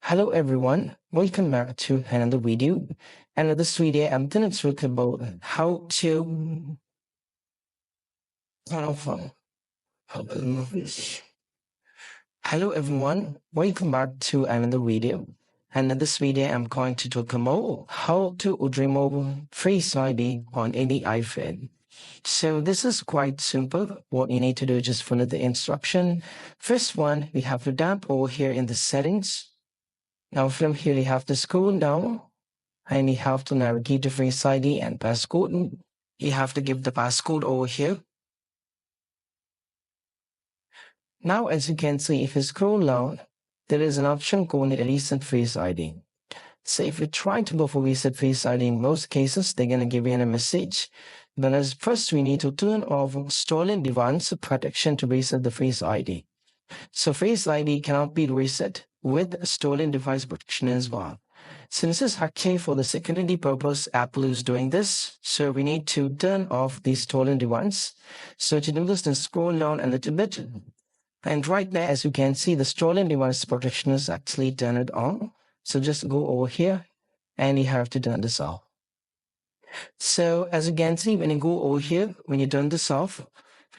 Hello everyone, welcome back to another video. And in this video, I'm going to talk about how to turn off. Hello everyone, welcome back to another video. And in this video, I'm going to talk about how to remove Face ID on any iPhone. So this is quite simple. What you need to do is just follow the instruction. First one, we have to tap over here in the settings. Now from here, you have to scroll down and you have to navigate to Face ID and passcode. You have to give the passcode over here. Now, as you can see, if you scroll down, there is an option called Reset Face ID. So if you try to go for Reset Face ID, in most cases, they're going to give you a message. But as first, we need to turn off stolen device protection to reset the Face ID. So Face ID cannot be reset with stolen device protection as well. Since this is actually for the security purpose, Apple is doing this. So we need to turn off the stolen device. So to do this, then scroll down a little bit. And right now, as you can see, the stolen device protection is actually turned on. So just go over here and you have to turn this off. So as you can see, when you go over here, when you turn this off,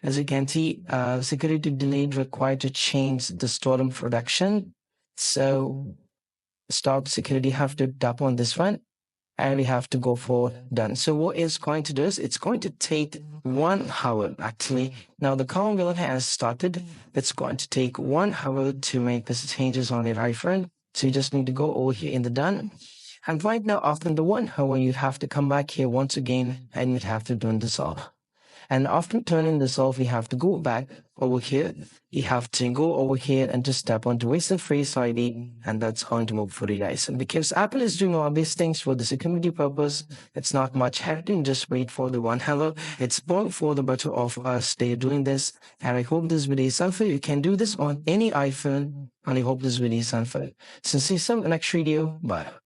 as you can see, security delay required to change the stolen protection. So stop security, have to tap on this one and we have to go for done. So what it's going to do is it's going to take 1 hour actually. Now the countdown has started. It's going to take 1 hour to make these changes on your iPhone. So you just need to go over here in the done. And right now, after the 1 hour, you have to come back here once again and you have to turn this off. And after turning this off, you have to go back over here. You have to go over here and just tap on to Reset Face ID, and that's going to move for you guys. And because Apple is doing all these things for the security purpose, it's not much happening. Just wait for the 1 hour. It's more for the better of us. They're doing this, and I hope this video is helpful. You can do this on any iPhone, and I hope this video is helpful. So see you in the next video. Bye.